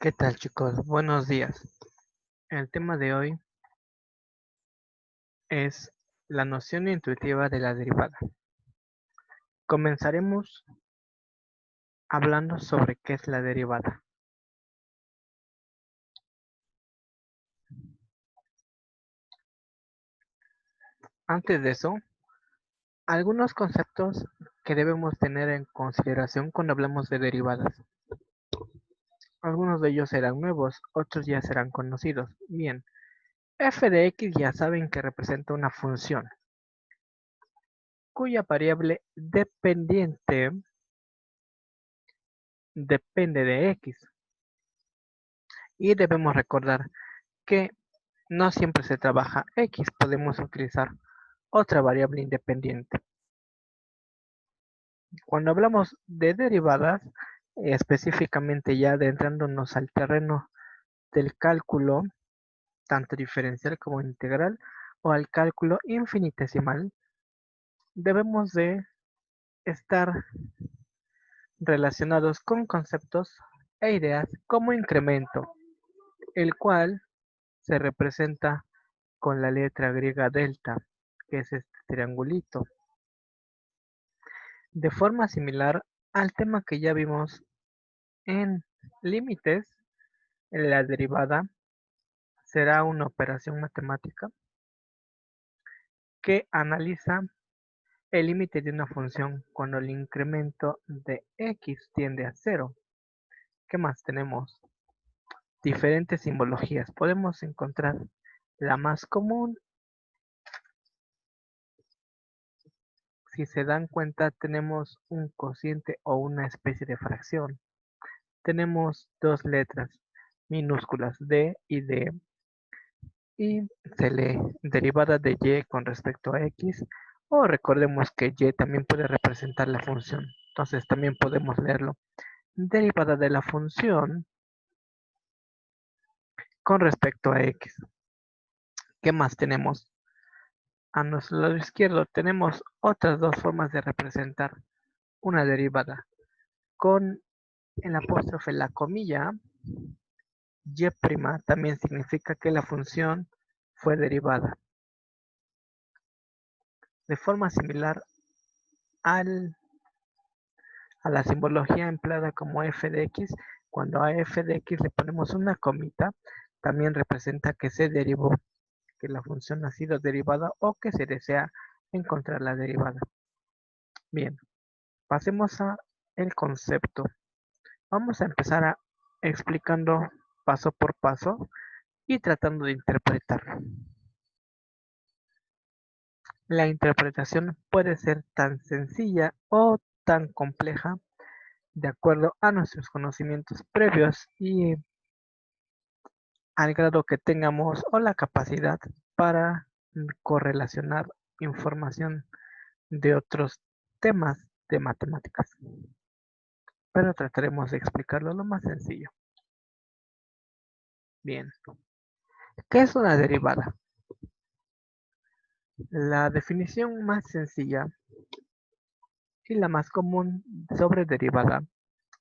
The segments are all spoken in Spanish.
¿Qué tal, chicos? Buenos días. El tema de hoy es la noción intuitiva de la derivada. Comenzaremos hablando sobre qué es la derivada. Antes de eso, algunos conceptos que debemos tener en consideración cuando hablamos de derivadas. Algunos de ellos serán nuevos, otros ya serán conocidos. Bien, f de x ya saben que representa una función cuya variable dependiente depende de x. Y debemos recordar que no siempre se trabaja x, podemos utilizar otra variable independiente. Cuando hablamos de derivadas, específicamente ya adentrándonos al terreno del cálculo, tanto diferencial como integral, o al cálculo infinitesimal, debemos de estar relacionados con conceptos e ideas como incremento, el cual se representa con la letra griega delta, que es este triangulito. De forma similar al tema que ya vimos en límites, la derivada será una operación matemática que analiza el límite de una función cuando el incremento de x tiende a cero. ¿Qué más tenemos? Diferentes simbologías. Podemos encontrar la más común. Si se dan cuenta, tenemos un cociente o una especie de fracción. Tenemos dos letras minúsculas D y D, y se lee derivada de y con respecto a x, o recordemos que y también puede representar la función. Entonces también podemos leerlo derivada de la función con respecto a x. ¿Qué más tenemos? A nuestro lado izquierdo tenemos otras dos formas de representar una derivada. Con el apóstrofe la comilla, y' también significa que la función fue derivada. De forma similar a la simbología empleada como f de x, cuando a f de x le ponemos una comita, también representa que se derivó, que la función ha sido derivada o que se desea encontrar la derivada. Bien, pasemos a el concepto. Vamos a empezar explicando paso por paso y tratando de interpretarlo. La interpretación puede ser tan sencilla o tan compleja de acuerdo a nuestros conocimientos previos y al grado que tengamos o la capacidad para correlacionar información de otros temas de matemáticas. Pero trataremos de explicarlo lo más sencillo. Bien, ¿qué es una derivada? La definición más sencilla y la más común sobre derivada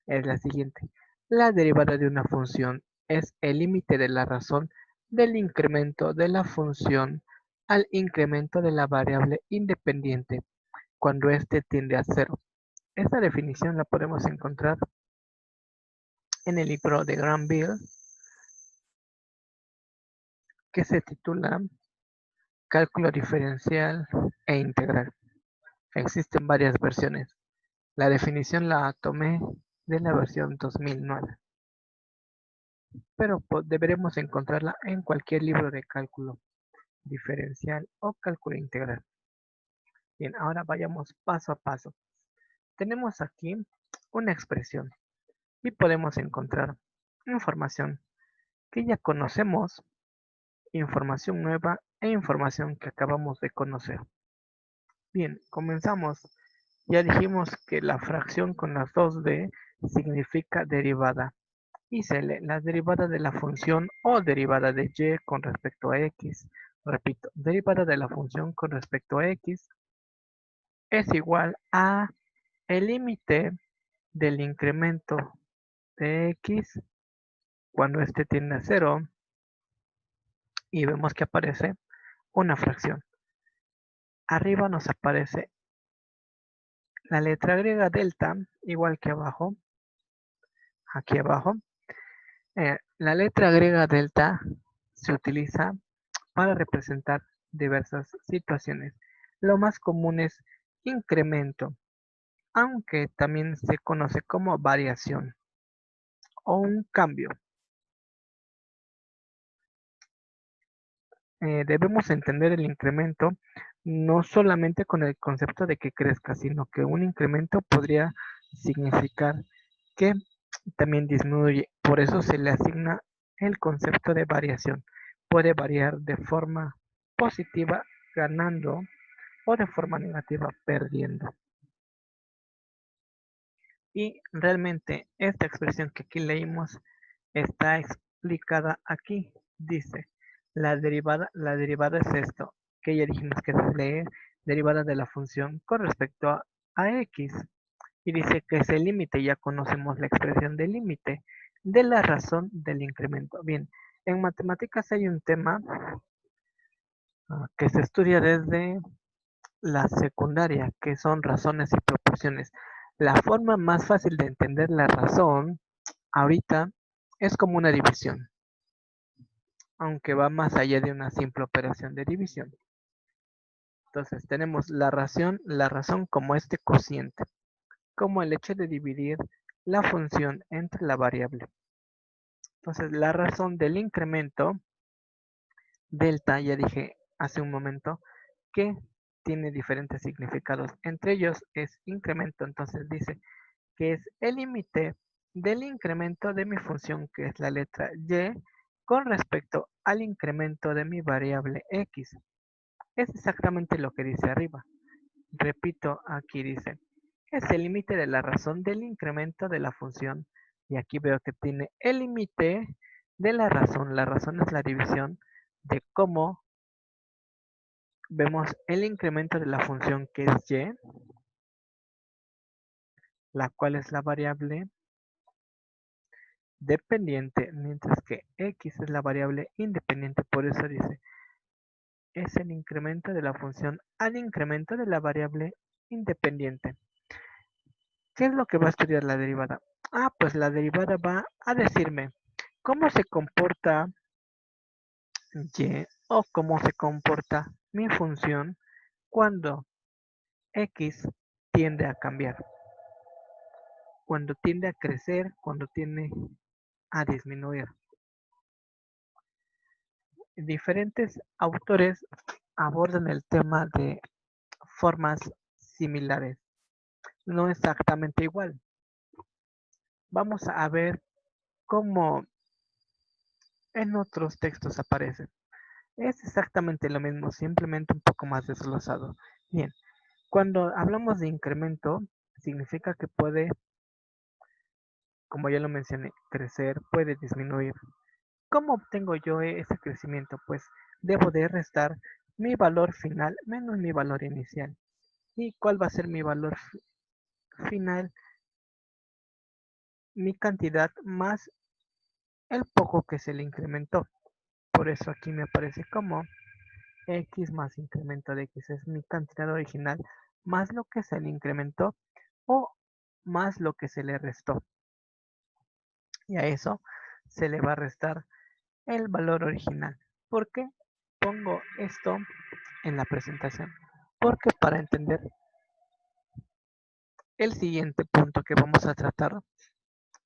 es la siguiente. La derivada de una función es el límite de la razón del incremento de la función al incremento de la variable independiente cuando éste tiende a cero. Esta definición la podemos encontrar en el libro de Granville, que se titula Cálculo diferencial e integral. Existen varias versiones. La definición la tomé de la versión 2009, pero deberemos encontrarla en cualquier libro de cálculo diferencial o cálculo integral. Bien, ahora vayamos paso a paso. Tenemos aquí una expresión y podemos encontrar información que ya conocemos, información nueva e información que acabamos de conocer. Bien, comenzamos. Ya dijimos que la fracción con las dos D significa derivada y se lee la derivada de la función o derivada de y con respecto a x. Repito, derivada de la función con respecto a x es igual a el límite del incremento de x cuando este tiende a 0 y vemos que aparece una fracción. Arriba nos aparece la letra griega delta, igual que abajo, aquí abajo. La letra griega delta se utiliza para representar diversas situaciones. Lo más común es incremento, aunque también se conoce como variación o un cambio. Debemos entender el incremento no solamente con el concepto de que crezca, sino que un incremento podría significar que también disminuye. Por eso se le asigna el concepto de variación. Puede variar de forma positiva, ganando, o de forma negativa, perdiendo. Y realmente esta expresión que aquí leímos está explicada aquí. Dice, la derivada es esto, que ya dijimos que se lee derivada de la función con respecto a x. Y dice que es el límite, ya conocemos la expresión del límite de la razón del incremento. Bien, en matemáticas hay un tema que se estudia desde la secundaria, que son razones y proporciones. La forma más fácil de entender la razón ahorita es como una división, aunque va más allá de una simple operación de división. Entonces tenemos la razón como este cociente, como el hecho de dividir la función entre la variable. Entonces la razón del incremento delta, ya dije hace un momento, que tiene diferentes significados. Entre ellos es incremento, entonces dice que es el límite del incremento de mi función, que es la letra y, con respecto al incremento de mi variable x. Es exactamente lo que dice arriba. Repito, aquí dice, es el límite de la razón del incremento de la función. Y aquí veo que tiene el límite de la razón. La razón es la división de cómo vemos el incremento de la función que es y, la cual es la variable dependiente, mientras que x es la variable independiente. Por eso dice, es el incremento de la función al incremento de la variable independiente. ¿Qué es lo que va a estudiar la derivada? Pues la derivada va a decirme cómo se comporta y o cómo se comporta mi función cuando x tiende a cambiar, cuando tiende a crecer, cuando tiende a disminuir. Diferentes autores abordan el tema de formas similares, no exactamente igual. Vamos a ver cómo en otros textos aparece. Es exactamente lo mismo, simplemente un poco más desglosado. Bien, cuando hablamos de incremento, significa que puede, como ya lo mencioné, crecer, puede disminuir. ¿Cómo obtengo yo ese crecimiento? Pues debo de restar mi valor final menos mi valor inicial. ¿Y cuál va a ser mi valor final? Mi cantidad más el poco que se le incrementó. Por eso aquí me aparece como x más incremento de x. Es mi cantidad original más lo que se le incrementó o más lo que se le restó. Y a eso se le va a restar el valor original. ¿Por qué pongo esto en la presentación? Porque para entender el siguiente punto que vamos a tratar,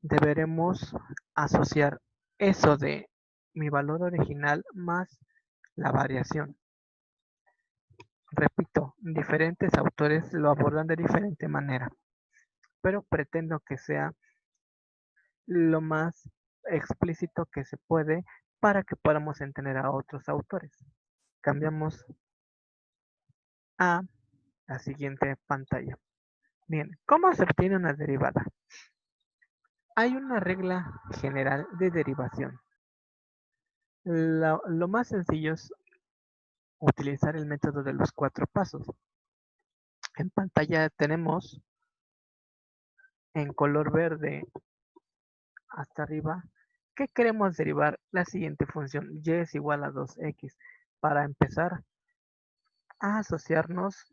deberemos asociar eso de mi valor original más la variación. Repito, diferentes autores lo abordan de diferente manera, pero pretendo que sea lo más explícito que se puede para que podamos entender a otros autores. Cambiamos a la siguiente pantalla. Bien, ¿cómo se obtiene una derivada? Hay una regla general de derivación. Lo más sencillo es utilizar el método de los 4 pasos. En pantalla tenemos en color verde hasta arriba ¿Qué queremos derivar? La siguiente función, y es igual a 2x. Para empezar a asociarnos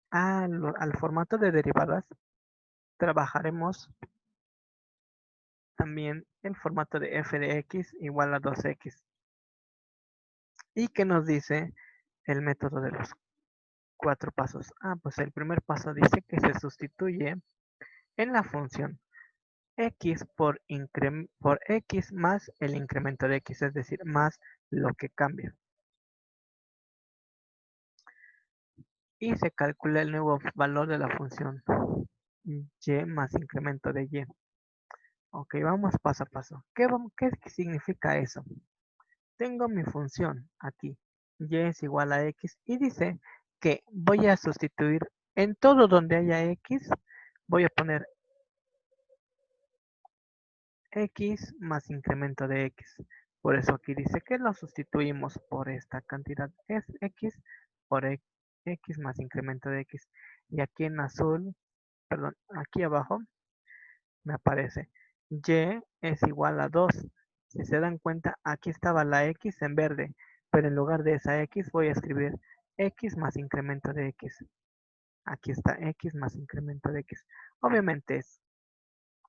al formato de derivadas, trabajaremos también el formato de f de x igual a 2x. ¿Y qué nos dice el método de los 4 pasos? Pues el primer paso dice que se sustituye en la función x por x más el incremento de x, es decir, más lo que cambia. Y se calcula el nuevo valor de la función y más incremento de y. Ok, vamos paso a paso. ¿Qué significa eso? Tengo mi función aquí, y es igual a x, y dice que voy a sustituir en todo donde haya x, voy a poner x más incremento de x. Por eso aquí dice que lo sustituimos por esta cantidad, es x por x más incremento de x. Y aquí en azul, perdón, aquí abajo me aparece y es igual a 2. Si se dan cuenta, aquí estaba la x en verde, pero en lugar de esa x voy a escribir x más incremento de x. Aquí está x más incremento de x. Obviamente es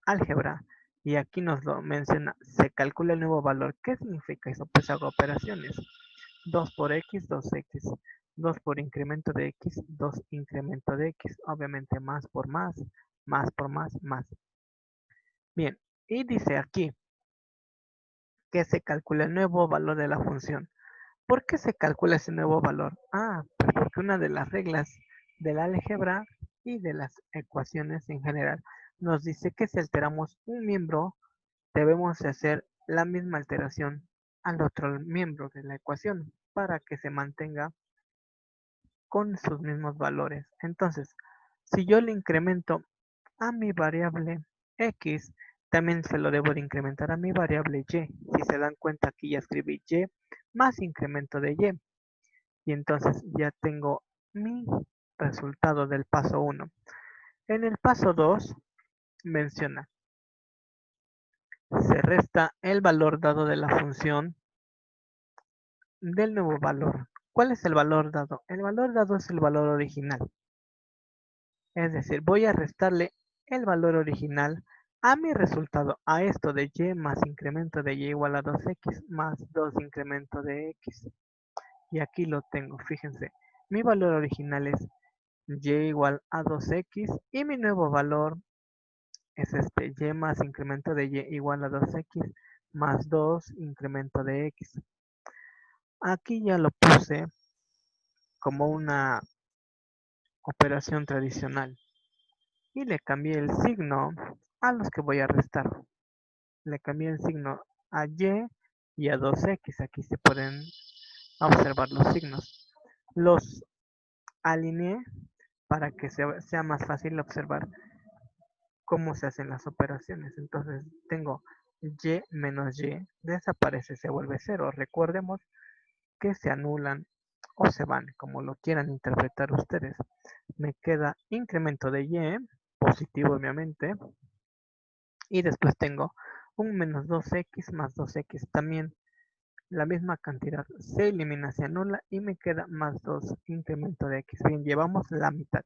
álgebra y aquí nos lo menciona. Se calcula el nuevo valor. ¿Qué significa eso? Pues hago operaciones. 2 por x, 2x. 2 por incremento de x, 2 incremento de x. Obviamente más por más por más. Bien, y dice aquí que se calcula el nuevo valor de la función. ¿Por qué se calcula ese nuevo valor? Pues porque una de las reglas del álgebra y de las ecuaciones en general nos dice que si alteramos un miembro, debemos hacer la misma alteración al otro miembro de la ecuación para que se mantenga con sus mismos valores. Entonces, si yo le incremento a mi variable x, también se lo debo de incrementar a mi variable y. Si se dan cuenta, aquí ya escribí y más incremento de y. Y entonces ya tengo mi resultado del paso 1. En el paso 2 menciona, se resta el valor dado de la función del nuevo valor. ¿Cuál es el valor dado? El valor dado es el valor original. Es decir, voy a restarle el valor original a mi resultado, a esto de y más incremento de y igual a 2x más 2 incremento de x. Y aquí lo tengo, fíjense. Mi valor original es y igual a 2x y mi nuevo valor es este y más incremento de y igual a 2x más 2 incremento de x. Aquí ya lo puse como una operación tradicional y le cambié el signo a los que voy a restar. Le cambié el signo a y a 2x. Aquí se pueden observar los signos. Los alineé para que sea más fácil observar cómo se hacen las operaciones. Entonces tengo y menos y, desaparece, se vuelve 0. Recordemos que se anulan o se van, como lo quieran interpretar ustedes. Me queda incremento de y, positivo obviamente, y después tengo un menos 2x más 2x, también la misma cantidad se elimina, se anula y me queda más 2 incremento de x. Bien, llevamos la mitad.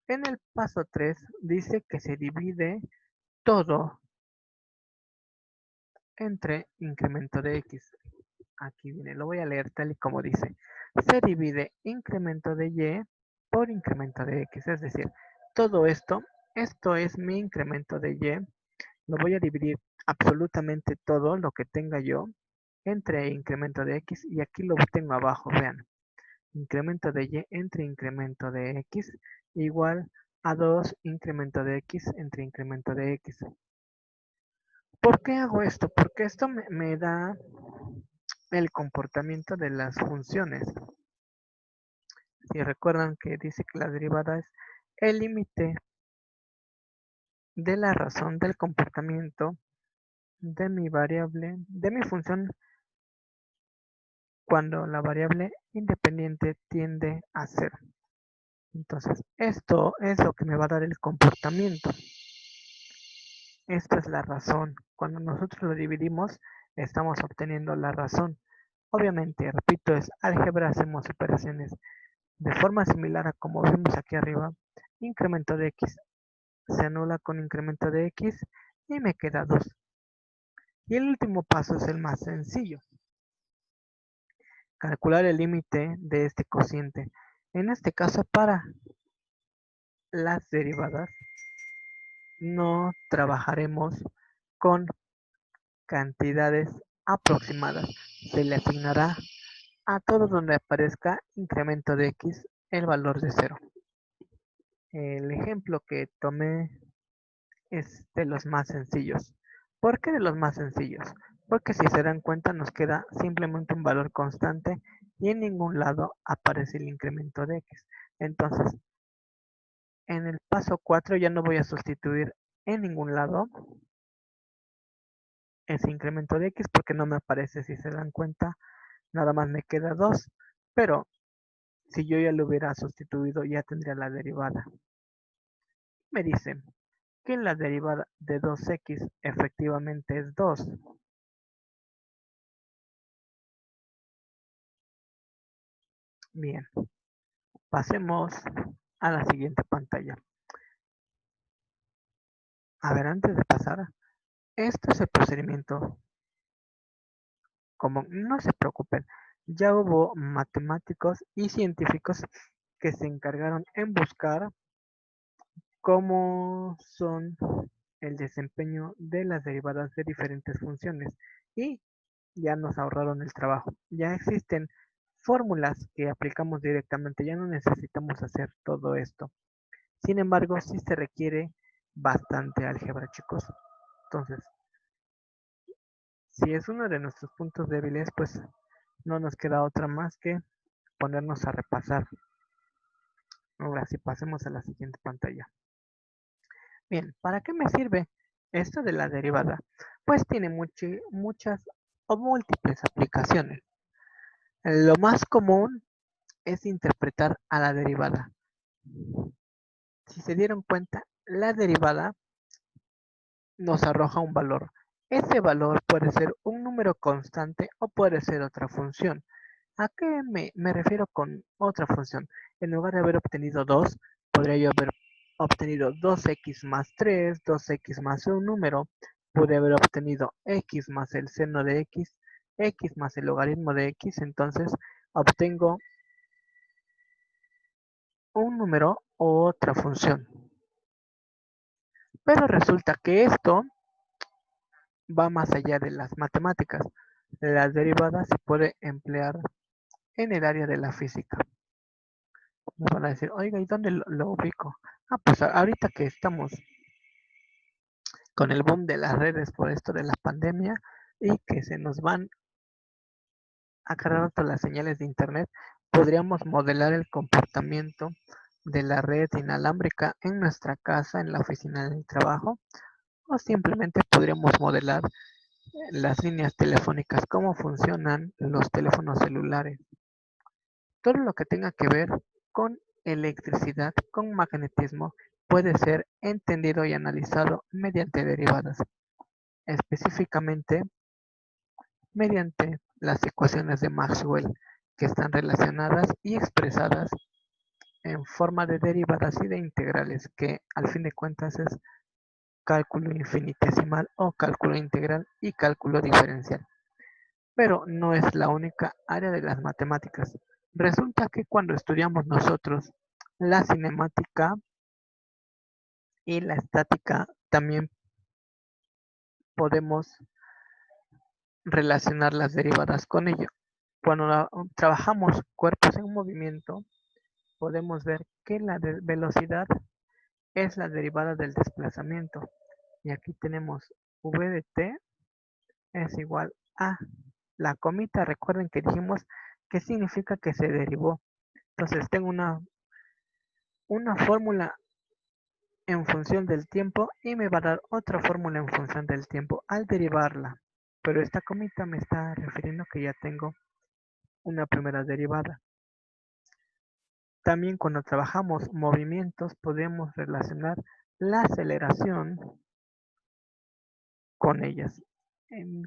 En el paso 3 dice que se divide todo entre incremento de x. Aquí viene, lo voy a leer tal y como dice. Se divide incremento de y por incremento de x. Es decir, todo esto es mi incremento de y. Lo voy a dividir absolutamente todo lo que tenga yo entre incremento de x y aquí lo tengo abajo, vean. Incremento de y entre incremento de x igual a 2 incremento de x entre incremento de x. ¿Por qué hago esto? Porque esto me da el comportamiento de las funciones. Si recuerdan que dice que la derivada es el límite de la razón del comportamiento de mi variable, de mi función, cuando la variable independiente tiende a 0. Entonces, esto es lo que me va a dar el comportamiento. Esto es la razón. Cuando nosotros lo dividimos, estamos obteniendo la razón. Obviamente, repito, es álgebra, hacemos operaciones de forma similar a como vimos aquí arriba. Incremento de x se anula con incremento de x y me queda 2. Y el último paso es el más sencillo. Calcular el límite de este cociente. En este caso, para las derivadas, no trabajaremos con cantidades aproximadas. Se le asignará a todo donde aparezca incremento de x el valor de 0. El ejemplo que tomé es de los más sencillos. ¿Por qué de los más sencillos? Porque si se dan cuenta nos queda simplemente un valor constante y en ningún lado aparece el incremento de x. Entonces, en el paso 4 ya no voy a sustituir en ningún lado ese incremento de x porque no me aparece. Si se dan cuenta, nada más me queda 2. Pero si yo ya lo hubiera sustituido, ya tendría la derivada. Me dice que la derivada de 2x efectivamente es 2. Bien, pasemos a la siguiente pantalla. A ver, antes de pasar, este es el procedimiento común. No se preocupen, ya hubo matemáticos y científicos que se encargaron en buscar cómo son el desempeño de las derivadas de diferentes funciones y ya nos ahorraron el trabajo. Ya existen fórmulas que aplicamos directamente, ya no necesitamos hacer todo esto. Sin embargo, sí se requiere bastante álgebra, chicos. Entonces, si es uno de nuestros puntos débiles, pues no nos queda otra más que ponernos a repasar. Ahora sí, pasemos a la siguiente pantalla. Bien, ¿para qué me sirve esto de la derivada? Pues tiene muchas o múltiples aplicaciones. Lo más común es interpretar a la derivada. Si se dieron cuenta, la derivada nos arroja un valor. Ese valor puede ser un número constante o puede ser otra función. ¿A qué me refiero con otra función? En lugar de haber obtenido 2, podría yo haber obtenido 2x más 3, 2x más un número. Pude haber obtenido x más el seno de x más el logaritmo de x. Entonces obtengo un número o otra función. Pero resulta que esto va más allá de las matemáticas. Las derivadas se puede emplear en el área de la física. Me van a decir, oiga, ¿y dónde lo ubico? Ah, pues ahorita que estamos con el boom de las redes por esto de la pandemia y que se nos van a cargar todas las señales de internet, podríamos modelar el comportamiento de la red inalámbrica en nuestra casa, en la oficina del trabajo, o simplemente podríamos modelar las líneas telefónicas, cómo funcionan los teléfonos celulares. Todo lo que tenga que ver con electricidad, con magnetismo, puede ser entendido y analizado mediante derivadas, específicamente mediante las ecuaciones de Maxwell, que están relacionadas y expresadas en forma de derivadas y de integrales, que al fin de cuentas es cálculo infinitesimal o cálculo integral y cálculo diferencial. Pero no es la única área de las matemáticas. Resulta que cuando estudiamos nosotros la cinemática y la estática, también podemos relacionar las derivadas con ello. Cuando trabajamos cuerpos en movimiento, podemos ver que la velocidad es la derivada del desplazamiento. Y aquí tenemos v de t es igual a la comita. Recuerden que dijimos que significa que se derivó. Entonces tengo una fórmula en función del tiempo y me va a dar otra fórmula en función del tiempo al derivarla. Pero esta comita me está refiriendo que ya tengo una primera derivada. También cuando trabajamos movimientos podemos relacionar la aceleración con ellas.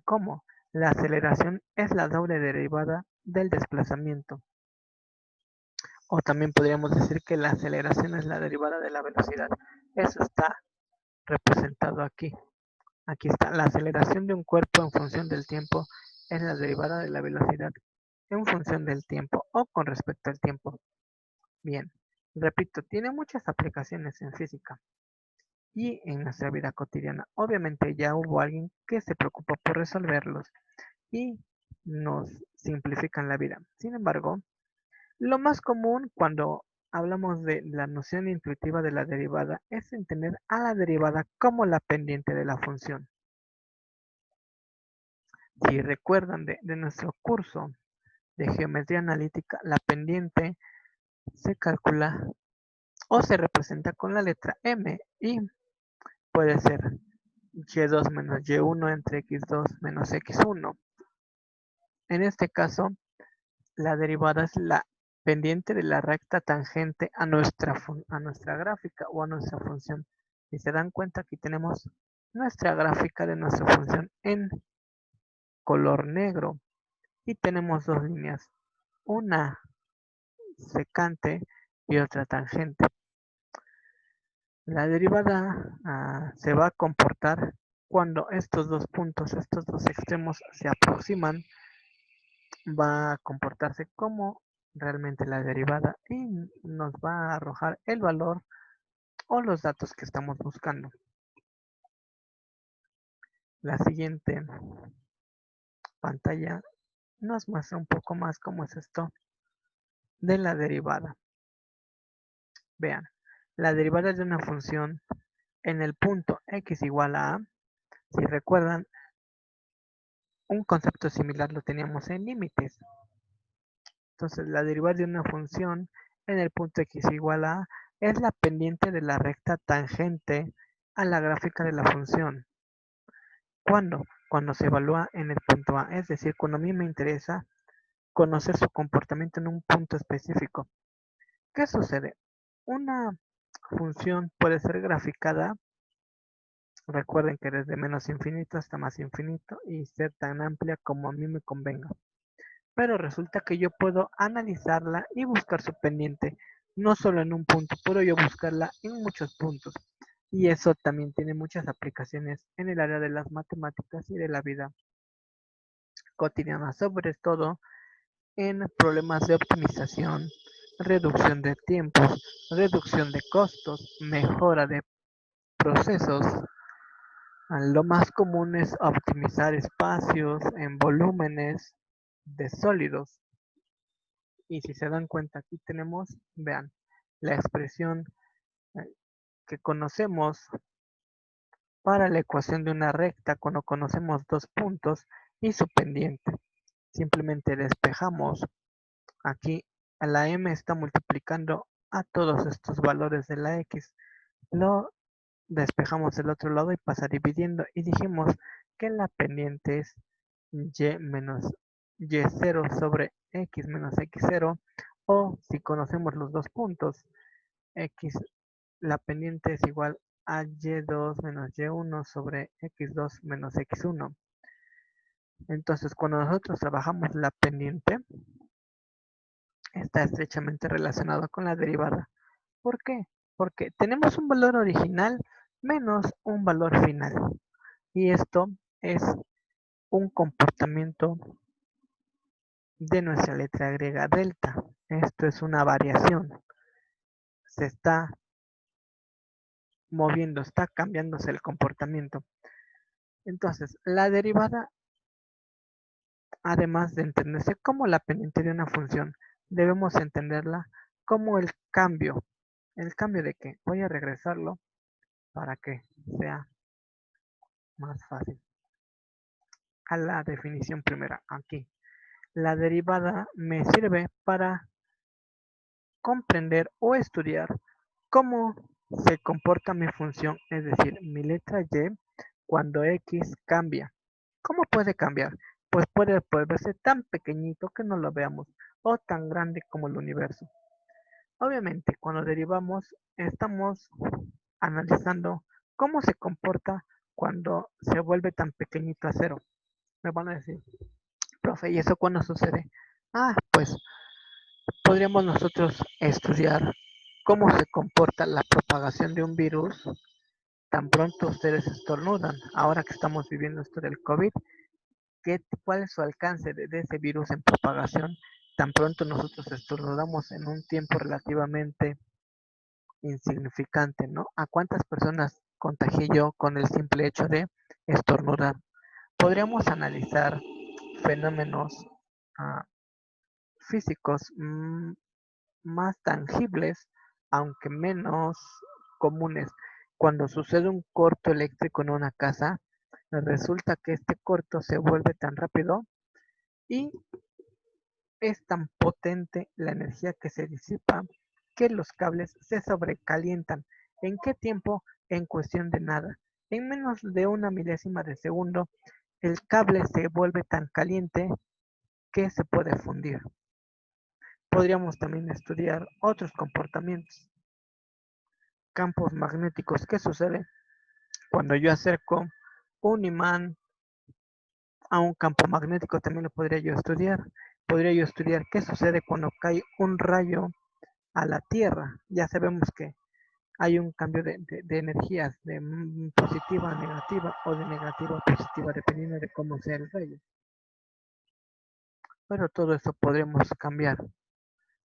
¿Cómo? La aceleración es la doble derivada del desplazamiento. O también podríamos decir que la aceleración es la derivada de la velocidad. Eso está representado aquí. Aquí está. La aceleración de un cuerpo en función del tiempo es la derivada de la velocidad en función del tiempo o con respecto al tiempo. Bien, repito, tiene muchas aplicaciones en física y en nuestra vida cotidiana. Obviamente ya hubo alguien que se preocupó por resolverlos y nos simplifican la vida. Sin embargo, lo más común cuando hablamos de la noción intuitiva de la derivada es entender a la derivada como la pendiente de la función. Si recuerdan de nuestro curso de geometría analítica, la pendiente se calcula o se representa con la letra m y puede ser y2 menos y1 entre x2 menos x1. En este caso, la derivada es la pendiente de la recta tangente a nuestra gráfica o a nuestra función. Si se dan cuenta, aquí tenemos nuestra gráfica de nuestra función en color negro y tenemos dos líneas, una secante y otra tangente. La derivada se va a comportar cuando estos dos puntos, estos dos extremos se aproximan, va a comportarse como realmente la derivada y nos va a arrojar el valor o los datos que estamos buscando. La siguiente pantalla nos muestra un poco más cómo es esto de la derivada. Vean, la derivada de una función en el punto x igual a, si recuerdan, un concepto similar lo teníamos en límites. Entonces, la derivada de una función en el punto x igual a es la pendiente de la recta tangente a la gráfica de la función. ¿Cuándo? Cuando se evalúa en el punto A, es decir, cuando a mí me interesa conocer su comportamiento en un punto específico. ¿Qué sucede? Una función puede ser graficada, recuerden que desde menos infinito hasta más infinito y ser tan amplia como a mí me convenga. Pero resulta que yo puedo analizarla y buscar su pendiente, no solo en un punto, puedo yo buscarla en muchos puntos. Y eso también tiene muchas aplicaciones en el área de las matemáticas y de la vida cotidiana, sobre todo en problemas de optimización, reducción de tiempos, reducción de costos, mejora de procesos. Lo más común es optimizar espacios en volúmenes de sólidos. Y si se dan cuenta, aquí tenemos, vean, la expresión eh, que conocemos para la ecuación de una recta cuando conocemos dos puntos y su pendiente. Simplemente despejamos. Aquí a la m está multiplicando a todos estos valores de la x. Lo despejamos del otro lado y pasa dividiendo. Y dijimos que la pendiente es y menos y0 sobre x menos x0. O si conocemos los dos puntos, x, la pendiente es igual a y2 menos y1 sobre x2 menos x1. Entonces, cuando nosotros trabajamos la pendiente, está estrechamente relacionado con la derivada. ¿Por qué? Porque tenemos un valor original menos un valor final. Y esto es un comportamiento de nuestra letra griega delta. Esto es una variación. Se está moviendo, está cambiándose el comportamiento. Entonces, la derivada, además de entenderse como la pendiente de una función, debemos entenderla como el cambio. ¿El cambio de qué? Voy a regresarlo para que sea más fácil. A la definición primera, aquí. La derivada me sirve para comprender o estudiar cómo se comporta mi función, es decir, mi letra y, cuando x cambia. ¿Cómo puede cambiar? Pues puede verse tan pequeñito que no lo veamos o tan grande como el universo. Obviamente, cuando derivamos, estamos analizando cómo se comporta cuando se vuelve tan pequeñito a cero. Me van a decir, profe, ¿y eso cuándo sucede? Pues podríamos nosotros estudiar cómo se comporta la propagación de un virus tan pronto ustedes estornudan. Ahora que estamos viviendo esto del COVID, ¿cuál es su alcance de ese virus en propagación? Tan pronto nosotros estornudamos en un tiempo relativamente insignificante, ¿no? ¿A cuántas personas contagié yo con el simple hecho de estornudar? Podríamos analizar fenómenos ah, físicos más tangibles, aunque menos comunes. Cuando sucede un corto eléctrico en una casa, resulta que este corto se vuelve tan rápido y es tan potente la energía que se disipa que los cables se sobrecalientan. ¿En qué tiempo? En cuestión de nada. En menos de una milésima de segundo, el cable se vuelve tan caliente que se puede fundir. Podríamos también estudiar otros comportamientos. Campos magnéticos. ¿Qué sucede cuando yo acerco un imán a un campo magnético? También lo podría yo estudiar. Podría yo estudiar qué sucede cuando cae un rayo a la Tierra. Ya sabemos que hay un cambio de energías, de positiva a negativa o de negativa a positiva, dependiendo de cómo sea el rayo. Pero todo eso podremos cambiar,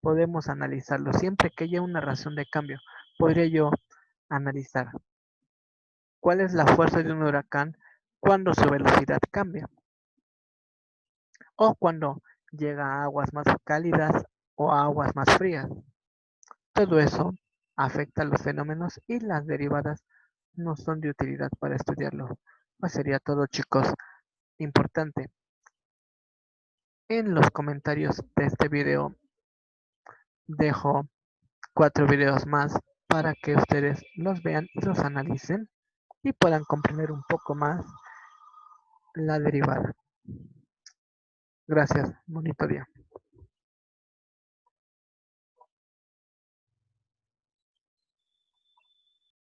podemos analizarlo. Siempre que haya una razón de cambio, podría yo analizar cuál es la fuerza de un huracán cuando su velocidad cambia o cuando llega a aguas más cálidas o a aguas más frías. Todo eso afecta a los fenómenos y las derivadas no son de utilidad para estudiarlo. Pues sería todo, chicos. Importante, en los comentarios de este video dejo 4 videos más para que ustedes los vean y los analicen y puedan comprender un poco más la derivada. Gracias, bonito día.